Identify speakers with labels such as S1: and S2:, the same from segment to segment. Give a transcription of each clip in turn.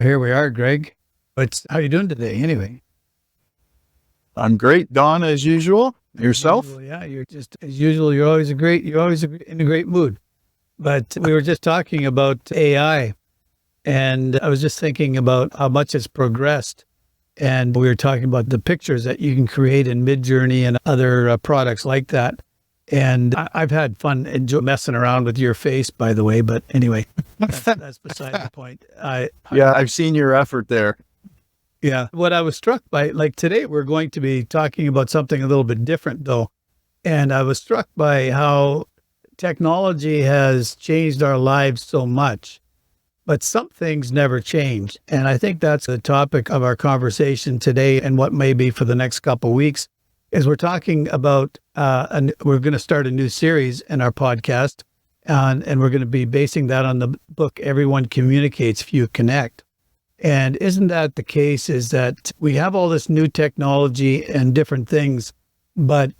S1: Here we are, Greg. How you doing today anyway?
S2: I'm great, Don, as usual.
S1: As
S2: Yourself?
S1: usual, yeah, you're just as usual. You're always in a great mood. But we were just talking about AI, and I was just thinking about how much it's progressed. And we were talking about the pictures that you can create in Midjourney and other products like that. And I've had fun messing around with your face, by the way. But anyway, that's beside the point.
S2: Yeah, I've seen your effort there.
S1: Yeah. What I was struck by, like today, we're going to be talking about something a little bit different, though. And I was struck by how technology has changed our lives so much, but some things never change. And I think that's the topic of our conversation today and what may be for the next couple of weeks is we're talking about, we're going to start a new series in our podcast, and we're going to be basing that on the book, Everyone Communicates, Few Connect. And isn't that the case, is that we have all this new technology and different things, but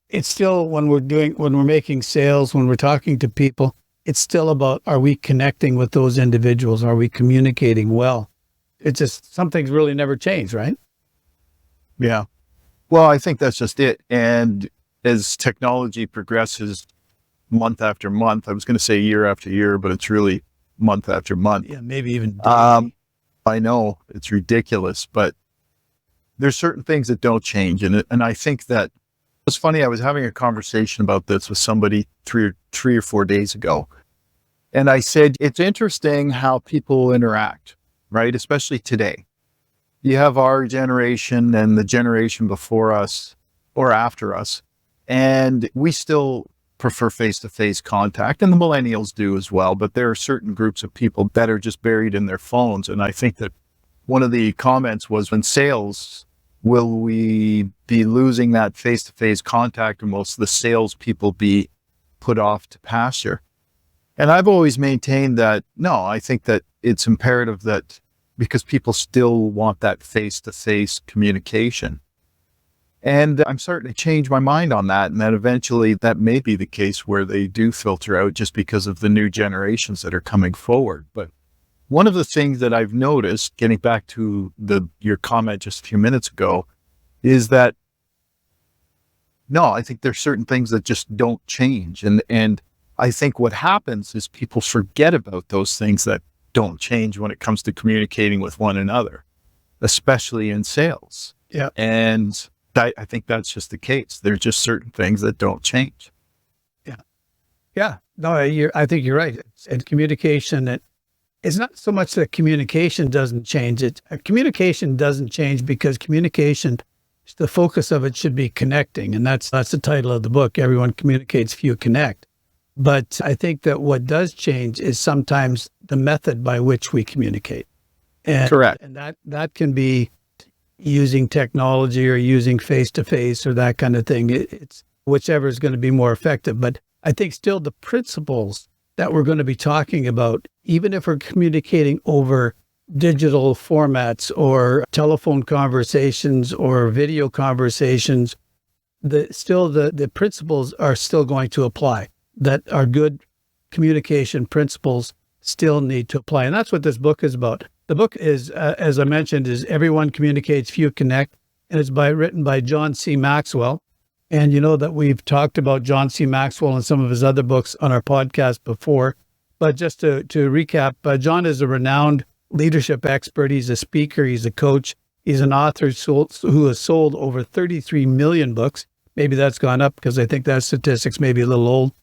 S1: it's still when we're making sales, when we're talking to people, it's still about, are we connecting with those individuals? Are we communicating well? It's just, some things really never change, right?
S2: Yeah. Well, I think that's just it. And as technology progresses month after month, I was going to say year after year, but it's really month after month.
S1: Yeah, maybe even daily.
S2: I know it's ridiculous, but there's certain things that don't change. And I think that it's funny. I was having a conversation about this with somebody three or 4 days ago. And I said, it's interesting how people interact, right? Especially today. You have our generation and the generation before us or after us, and we still prefer face-to-face contact, and the millennials do as well, but there are certain groups of people that are just buried in their phones. And I think that one of the comments was, in sales, will we be losing that face-to-face contact, and will the salespeople be put off to pasture? And I've always maintained that, no, I think that it's imperative that, because people still want that face-to-face communication. And I'm starting to change my mind on that, and that eventually that may be the case where they do filter out just because of the new generations that are coming forward. But one of the things that I've noticed, getting back to your comment just a few minutes ago, is that, no, I think there's certain things that just don't change. And I think what happens is people forget about those things that don't change when it comes to communicating with one another, especially in sales.
S1: Yeah.
S2: And I think that's just the case. There's just certain things that don't change.
S1: Yeah. Yeah. No, I think you're right. And communication, it's not so much that communication doesn't change. Communication doesn't change because communication, the focus of it should be connecting. And that's the title of the book. Everyone Communicates, Few Connect. But I think that what does change is sometimes the method by which we communicate. And,
S2: correct.
S1: And that can be using technology or using face-to-face or that kind of thing. It's whichever is going to be more effective. But I think still the principles that we're going to be talking about, even if we're communicating over digital formats or telephone conversations or video conversations, the principles are still going to apply, that are good communication principles still need to apply. And that's what this book is about. The book is, as I mentioned, is Everyone Communicates, Few Connect, and it's written by John C. Maxwell. And you know that we've talked about John C. Maxwell and some of his other books on our podcast before. But just to recap, John is a renowned leadership expert. He's a speaker. He's a coach. He's an author who has sold over 33 million books. Maybe that's gone up because I think that statistic's maybe a little old,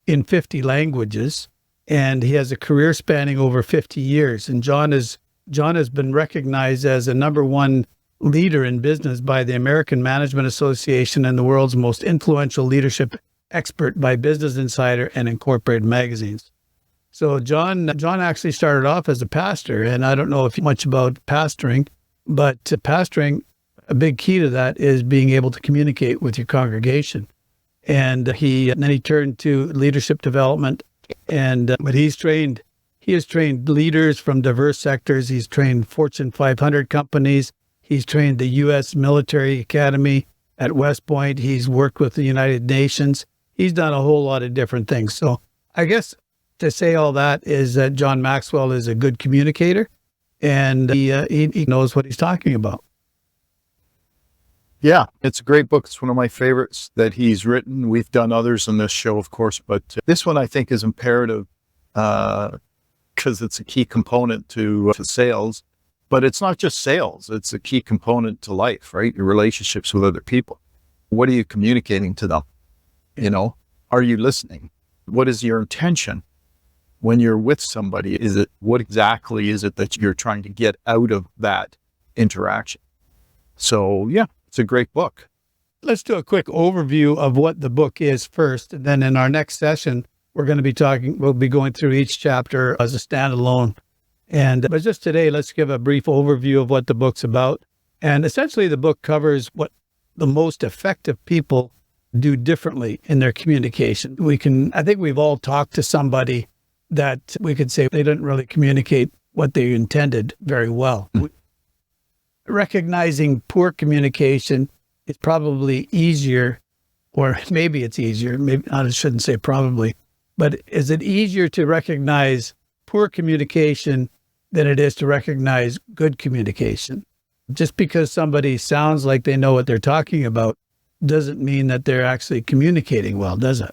S1: in 50 languages. And he has a career spanning over 50 years. And John has been recognized as a #1 leader in business by the American Management Association and the world's most influential leadership expert by Business Insider and Incorporated magazines. So John actually started off as a pastor, and I don't know if much about pastoring, but pastoring, a big key to that is being able to communicate with your congregation. And then he turned to leadership development. But he has trained leaders from diverse sectors. He's trained Fortune 500 companies. He's trained the U.S. Military Academy at West Point. He's worked with the United Nations. He's done a whole lot of different things. So I guess to say all that is that John Maxwell is a good communicator, and he knows what he's talking about.
S2: Yeah, it's a great book. It's one of my favorites that he's written. We've done others on this show, of course, but this one I think is imperative because it's a key component to sales. But it's not just sales. It's a key component to life, right? Your relationships with other people. What are you communicating to them? You know, are you listening? What is your intention when you're with somebody? What exactly is it that you're trying to get out of that interaction? So yeah, it's a great book.
S1: Let's do a quick overview of what the book is first. And then in our next session, we'll be going through each chapter as a standalone. But just today, let's give a brief overview of what the book's about. And essentially the book covers what the most effective people do differently in their communication. I think we've all talked to somebody that we could say they didn't really communicate what they intended very well. Recognizing poor communication is probably easier, or maybe it's easier. Maybe I shouldn't say probably, but is it easier to recognize poor communication than it is to recognize good communication? Just because somebody sounds like they know what they're talking about doesn't mean that they're actually communicating well, does it?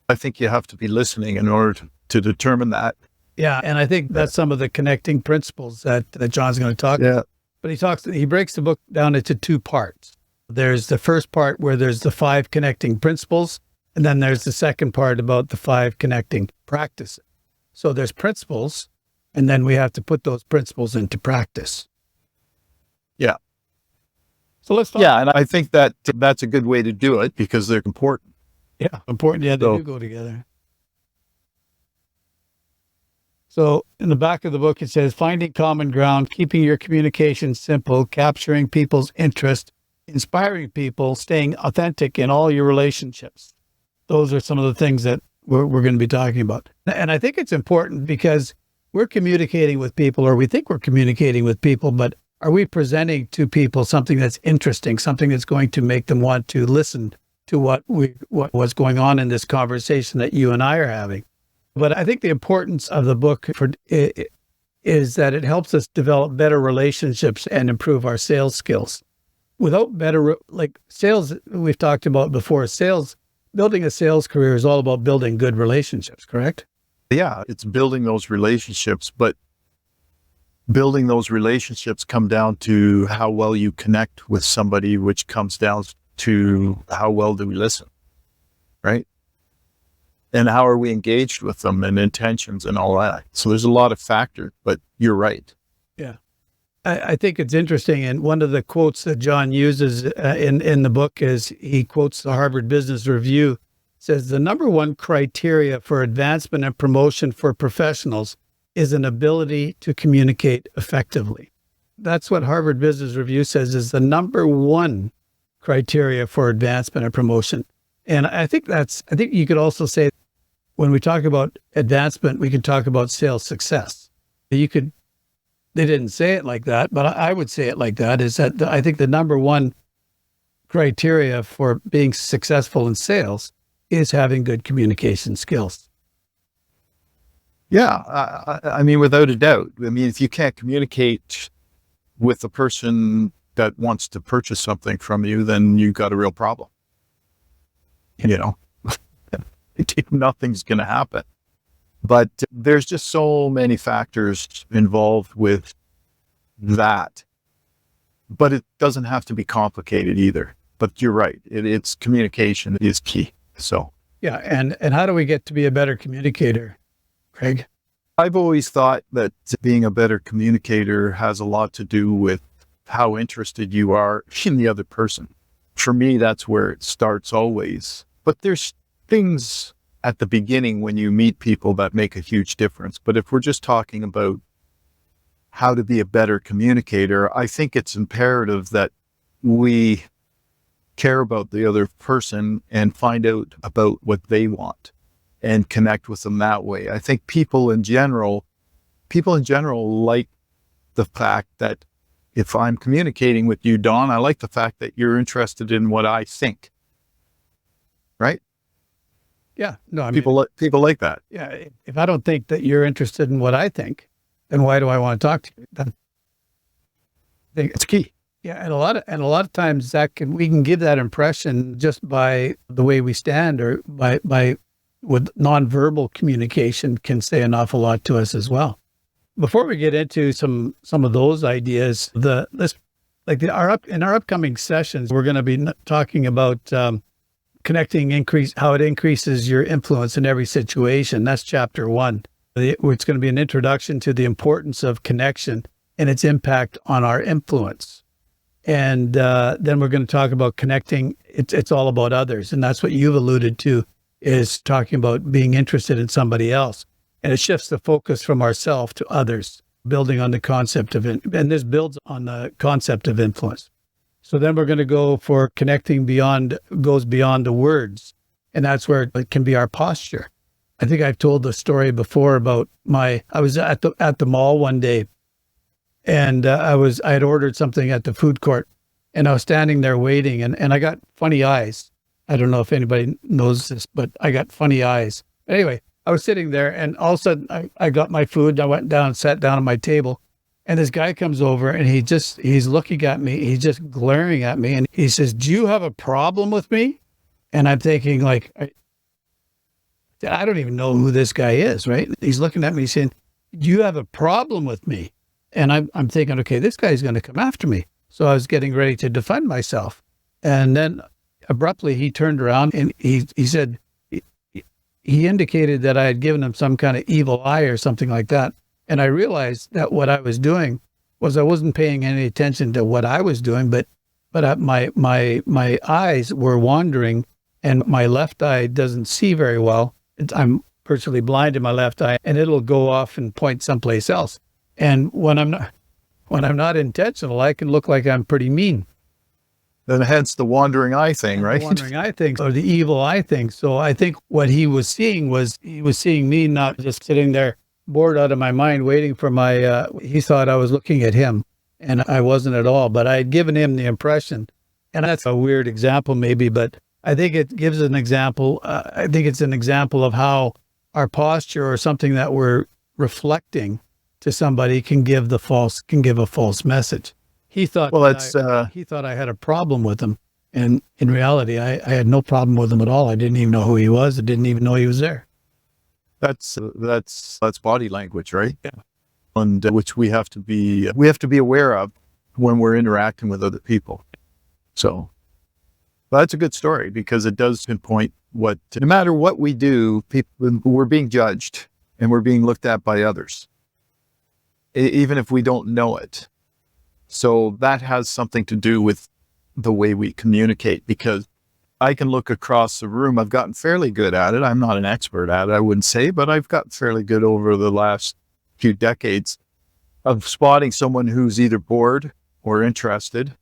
S2: I think you have to be listening in order to determine that.
S1: Yeah, and I think that's some of the connecting principles that John's going to talk about. But he breaks the book down into two parts. There's the first part where there's the 5 connecting principles, and then there's the second part about the 5 connecting practices. So there's principles, and then we have to put those principles into practice.
S2: Yeah.
S1: So let's talk.
S2: Yeah, and I think that's a good way to do it because they're important.
S1: Yeah, important. Yeah, they do go together. So in the back of the book, it says, finding common ground, keeping your communication simple, capturing people's interest, inspiring people, staying authentic in all your relationships. Those are some of the things that we're going to be talking about. And I think it's important because we're communicating with people, or we think we're communicating with people, but are we presenting to people something that's interesting, something that's going to make them want to listen to what was going on in this conversation that you and I are having? But I think the importance of the book is that it helps us develop better relationships and improve our sales skills. Without sales, we've talked about before, building a sales career is all about building good relationships, correct?
S2: Yeah, it's building those relationships, but building those relationships come down to how well you connect with somebody, which comes down to how well do we listen, right? And how are we engaged with them and intentions and all that. So there's a lot of factors, but you're right.
S1: Yeah. I think it's interesting. And one of the quotes that John uses in the book is he quotes the Harvard Business Review. It says, the number one criteria for advancement and promotion for professionals is an ability to communicate effectively. That's what Harvard Business Review says is the number one criteria for advancement and promotion. And I think you could also say when we talk about advancement, we can talk about sales success. They didn't say it like that, but I would say it like that, is that I think the number one criteria for being successful in sales is having good communication skills.
S2: Yeah, I mean, without a doubt. I mean, if you can't communicate with the person that wants to purchase something from you, then you've got a real problem. You know, nothing's going to happen. But there's just so many factors involved with that. But it doesn't have to be complicated either. But you're right. It's communication is key. So
S1: yeah, and how do we get to be a better communicator, Craig?
S2: I've always thought that being a better communicator has a lot to do with how interested you are in the other person. For me, that's where it starts always. But there's things at the beginning when you meet people that make a huge difference. But if we're just talking about how to be a better communicator, I think it's imperative that we care about the other person and find out about what they want and connect with them that way. I think people in general like the fact that if I'm communicating with you, Don, I like the fact that you're interested in what I think. Right?
S1: Yeah. No, I mean,
S2: people like that.
S1: Yeah. If I don't think that you're interested in what I think, then why do I want to talk to you? think
S2: It's key.
S1: yeah, and a lot of times we can give that impression just by the way we stand or by with nonverbal communication can say an awful lot to us as well. Before we get into some of those ideas, in our upcoming sessions, we're going to be talking about how it increases your influence in every situation. That's chapter 1. It's going to be an introduction to the importance of connection and its impact on our influence. And then we're going to talk about connecting. It's all about others. And that's what you've alluded to, is talking about being interested in somebody else. And it shifts the focus from ourselves to others, building on the concept of it. And this builds on the concept of influence. So then we're going to go for connecting goes beyond the words. And that's where it can be our posture. I think I've told the story before about I was at the mall one day, and I had ordered something at the food court, and I was standing there waiting, and I got funny eyes. I don't know if anybody knows this, but I got funny eyes. Anyway, I was sitting there, and all of a sudden I got my food. I went down and sat down at my table, and this guy comes over, and he's looking at me. He's just glaring at me, and he says, "Do you have a problem with me?" And I'm thinking, like, I don't even know who this guy is, right? He's looking at me saying, "Do you have a problem with me?" And I'm thinking, okay, this guy's going to come after me. So I was getting ready to defend myself. And then abruptly he turned around and he said, he indicated that I had given him some kind of evil eye or something like that. And I realized that what I was doing was I wasn't paying any attention to what I was doing, but my eyes were wandering, and my left eye doesn't see very well. I'm virtually blind in my left eye, and it'll go off and point someplace else. And when I'm not intentional, I can look like I'm pretty mean.
S2: Then hence the wandering eye thing, right?
S1: The wandering eye thing, or the evil eye thing. So I think what he was seeing me not just sitting there bored out of my mind waiting for he thought I was looking at him, and I wasn't at all. But I had given him the impression, and that's a weird example maybe, but I think it gives an example. I think it's an example of how our posture or something that we're reflecting to somebody can give a false message. He thought he thought I had a problem with him, and in reality, I had no problem with him at all. I didn't even know who he was. I didn't even know he was there.
S2: That's body language, right?
S1: Yeah,
S2: and which we have to be aware of when we're interacting with other people. So that's a good story, because it does pinpoint no matter what we do, we're being judged and we're being looked at by others, even if we don't know it. So that has something to do with the way we communicate, because I can look across the room. I've gotten fairly good at it. I'm not an expert at it, I wouldn't say, but I've gotten fairly good over the last few decades of spotting someone who's either bored or interested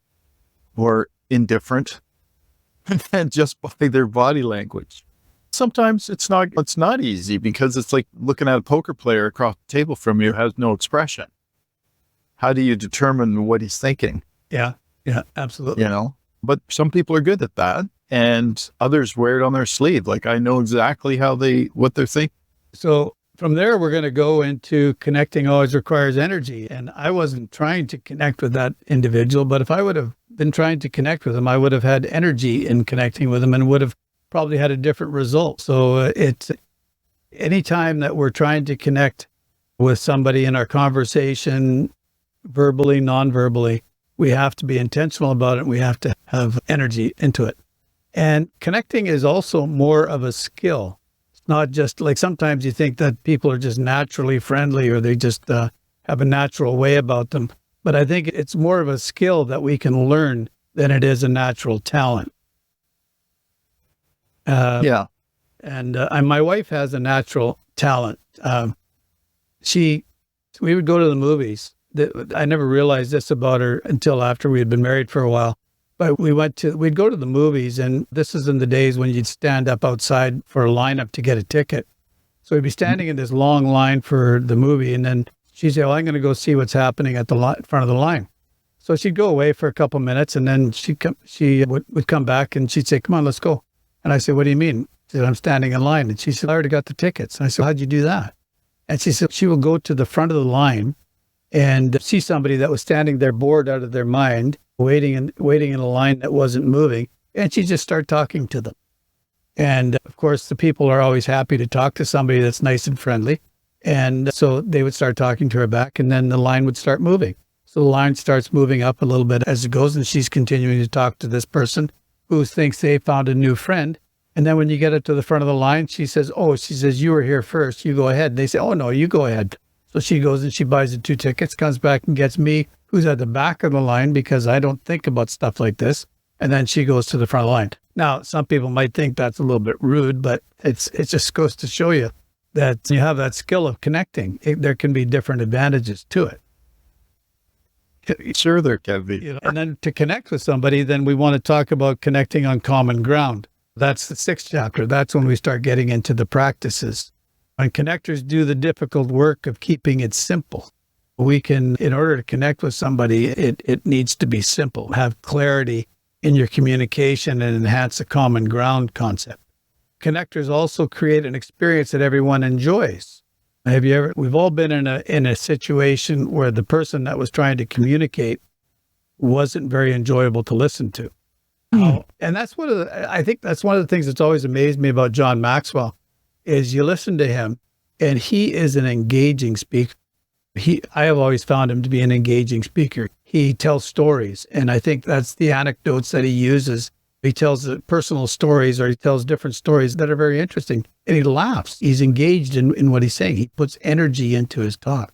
S2: or indifferent, and just by their body language. Sometimes it's not easy, because it's like looking at a poker player across the table from you who has no expression. How do you determine what he's thinking?
S1: Yeah, absolutely.
S2: But some people are good at that, and others wear it on their sleeve. Like, I know exactly what they're thinking.
S1: So from there, we're going to go into connecting always requires energy. And I wasn't trying to connect with that individual, but if I would have been trying to connect with him, I would have had energy in connecting with him and would have probably had a different result. So it's anytime that we're trying to connect with somebody in our conversation, verbally, non-verbally, we have to be intentional about it. We have to have energy into it. And connecting is also more of a skill. It's not just like sometimes you think that people are just naturally friendly, or they just have a natural way about them. But I think it's more of a skill that we can learn than it is a natural talent.
S2: Yeah.
S1: And my wife has a natural talent. We would go to the movies. I never realized this about her until after we had been married for a while. But we'd go to the movies, and this is in the days when you'd stand up outside for a lineup to get a ticket. So we'd be standing in this long line for the movie, and then she'd say, "Well, I'm going to go see what's happening at the front of the line." So she'd go away for a couple of minutes, and then she would come back, and she'd say, "Come on, let's go." And I said, "What do you mean?" She said, "I'm standing in line." And she said, "I already got the tickets." And I said, "How'd you do that?" And she said, she will go to the front of the line, and see somebody that was standing there bored out of their mind, waiting in a line that wasn't moving, and she just started talking to them. And of course, the people are always happy to talk to somebody that's nice and friendly. And so they would start talking to her back, and then the line would start moving. So the line starts moving up a little bit as it goes, and she's continuing to talk to this person who thinks they found a new friend. And then when you get up to the front of the line, she says, you were here first. You go ahead. And they say, oh, no, you go ahead. So she goes and she buys the 2 tickets, comes back and gets me, who's at the back of the line, because I don't think about stuff like this. And then she goes to the front of the line. Now, some people might think that's a little bit rude, but it just goes to show you that you have that skill of connecting. There can be different advantages to it.
S2: Sure, there can be.
S1: And then to connect with somebody, then we want to talk about connecting on common ground. That's the 6th chapter. That's when we start getting into the practices. When connectors do the difficult work of keeping it simple, in order to connect with somebody, it needs to be simple, have clarity in your communication and enhance the common ground concept. Connectors also create an experience that everyone enjoys. We've all been in a situation where the person that was trying to communicate wasn't very enjoyable to listen to. And I think that's one of the things that's always amazed me about John Maxwell is you listen to him and he is an engaging speaker. I have always found him to be an engaging speaker. He tells stories, and I think that's the anecdotes that he uses. He tells personal stories, or he tells different stories that are very interesting, and he laughs. He's engaged in what he's saying. He puts energy into his talk.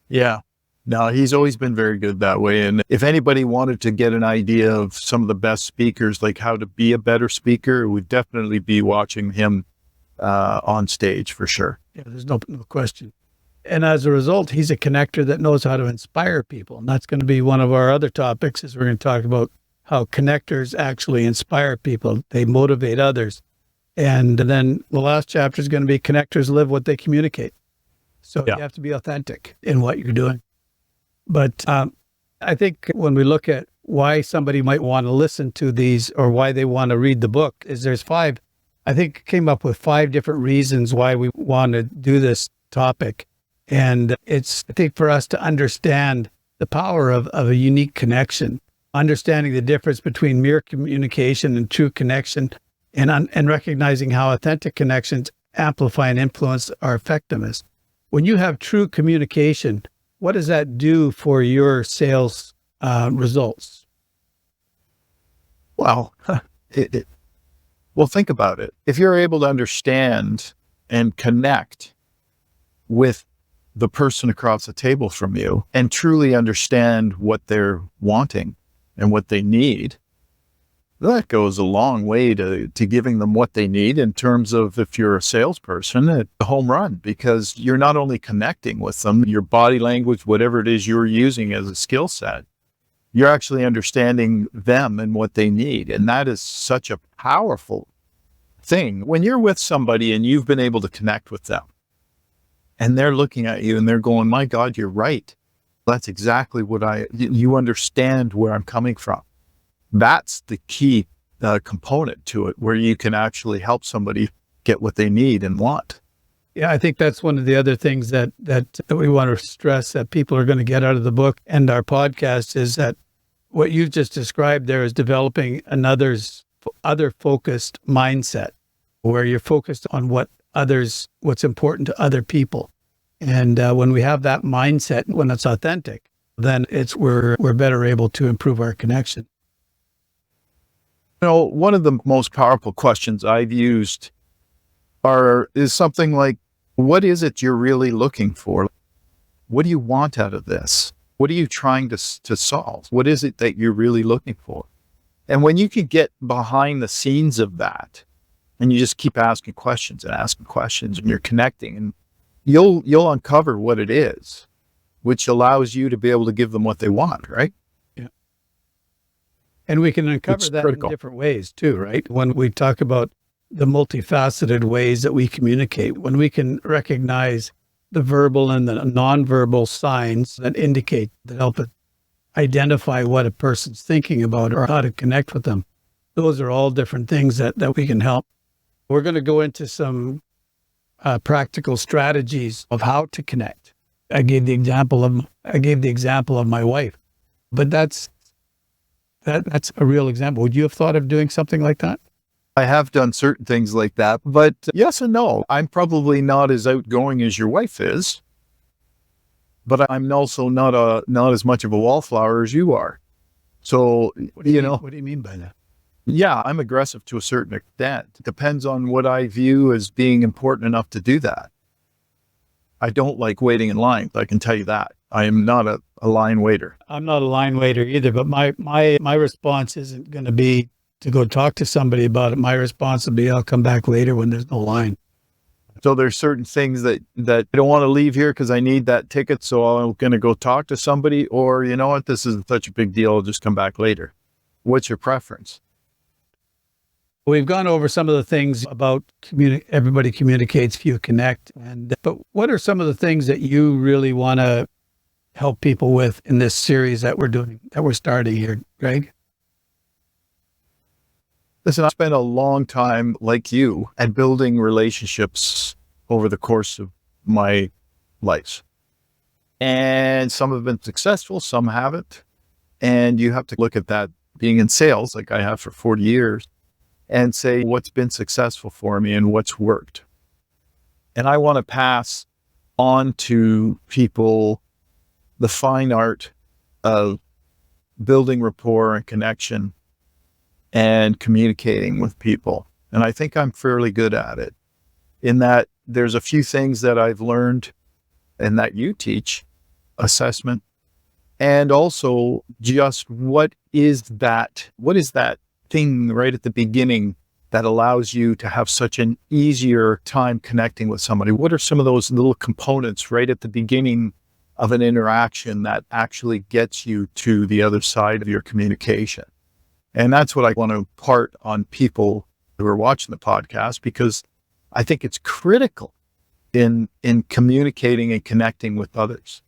S2: Yeah. No, he's always been very good that way. And if anybody wanted to get an idea of some of the best speakers, like how to be a better speaker, it would definitely be watching him on stage for sure.
S1: Yeah, there's no question. And as a result, he's a connector that knows how to inspire people. And that's going to be one of our other topics, is we're going to talk about how connectors actually inspire people. They motivate others. And then the last chapter is going to be connectors live what they communicate. So you have to be authentic in what you're doing. But I think when we look at why somebody might want to listen to these or why they want to read the book, I think came up with 5 different reasons why we want to do this topic. And it's, I think, for us to understand the power of a unique connection, understanding the difference between mere communication and true connection, and recognizing how authentic connections amplify and influence our effectiveness. When you have true communication, what does that do for your sales results?
S2: Well, think about it. If you're able to understand and connect with the person across the table from you and truly understand what they're wanting and what they need, that goes a long way to giving them what they need in terms of, if you're a salesperson, a home run, because you're not only connecting with them, your body language, whatever it is you're using as a skill set, you're actually understanding them and what they need. And that is such a powerful thing. When you're with somebody and you've been able to connect with them and they're looking at you and they're going, my God, you're right. That's exactly what you understand where I'm coming from. That's the key component to it, where you can actually help somebody get what they need and want.
S1: Yeah, I think that's one of the other things that we want to stress that people are going to get out of the book and our podcast, is that what you've just described there is developing other focused mindset, where you're focused on what's important to other people. And when we have that mindset, when it's authentic, then we're better able to improve our connection.
S2: You know, one of the most powerful questions I've used is something like, what is it you're really looking for? What do you want out of this? What are you trying to solve? What is it that you're really looking for? And when you can get behind the scenes of that, and you just keep asking questions and you're connecting, and you'll uncover what it is, which allows you to be able to give them what they want, right?
S1: Yeah. And we can uncover that in different ways too, right? When we talk about the multifaceted ways that we communicate, when we can recognize the verbal and the nonverbal signs that help it identify what a person's thinking about or how to connect with them. Those are all different things that we can help. We're going to go into some practical strategies of how to connect. I gave the example of my wife, but that's a real example. Would you have thought of doing something like that?
S2: I have done certain things like that, but yes and no. I'm probably not as outgoing as your wife is, but I'm also not as much of a wallflower as you are. So,
S1: What do you mean by that?
S2: yeah, I'm aggressive to a certain extent. It depends on what I view as being important enough to do that. I don't like waiting in line. I can tell you that. I am not a line waiter.
S1: I'm not a line waiter either, but my response isn't going to be to go talk to somebody about it. My response will be, I'll come back later when there's no line.
S2: So there's certain things that I don't want to leave here because I need that ticket. So I'm going to go talk to somebody, or you know what, this isn't such a big deal. I'll just come back later. What's your preference?
S1: We've gone over some of the things about everybody communicates, few connect. But what are some of the things that you really want to help people with in this series that we're starting here, Greg?
S2: Listen, I spent a long time, like you, at building relationships over the course of my life. And some have been successful, some haven't. And you have to look at that being in sales, like I have for 40 years, and say what's been successful for me and what's worked. And I want to pass on to people the fine art of building rapport and connection and communicating with people. And I think I'm fairly good at it, in that there's a few things that I've learned and that you teach, assessment, and also just what is that thing right at the beginning that allows you to have such an easier time connecting with somebody? What are some of those little components right at the beginning of an interaction that actually gets you to the other side of your communication? And that's what I want to impart on people who are watching the podcast, because I think it's critical in communicating and connecting with others.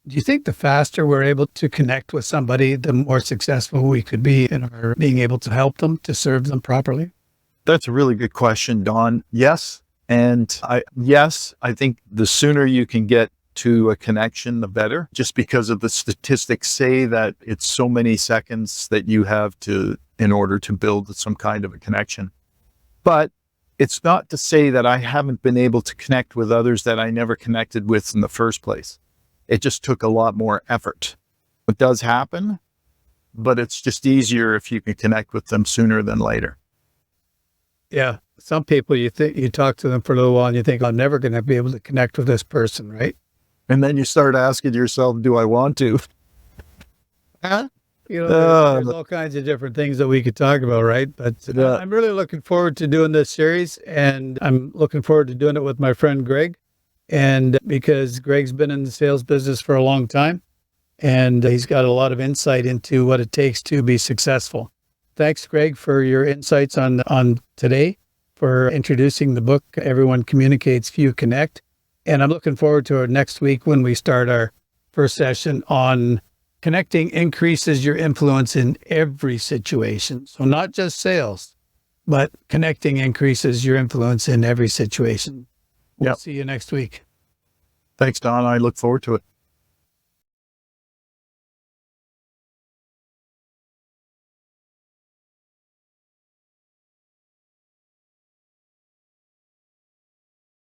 S1: Do you think the faster we're able to connect with somebody, the more successful we could be in our being able to help them, to serve them properly?
S2: That's a really good question, Don. Yes. And I think the sooner you can get to a connection, the better, just because of the statistics say that it's so many seconds that you have in order to build some kind of a connection. But it's not to say that I haven't been able to connect with others that I never connected with in the first place. It just took a lot more effort. It does happen, but it's just easier if you can connect with them sooner than later.
S1: Yeah. Some people, you talk to them for a little while and you think, I'm never going to be able to connect with this person, right?
S2: And then you start asking yourself, do I want to?
S1: There's all kinds of different things that we could talk about, right? But I'm really looking forward to doing this series, and I'm looking forward to doing it with my friend Greg. And because Greg's been in the sales business for a long time, and he's got a lot of insight into what it takes to be successful. Thanks, Greg, for your insights on today, for introducing the book, Everyone Communicates, Few Connect. And I'm looking forward to our next week when we start our first session on connecting increases your influence in every situation. So not just sales, but connecting increases your influence in every situation. We'll see you next week.
S2: Thanks, Don. I look forward to it.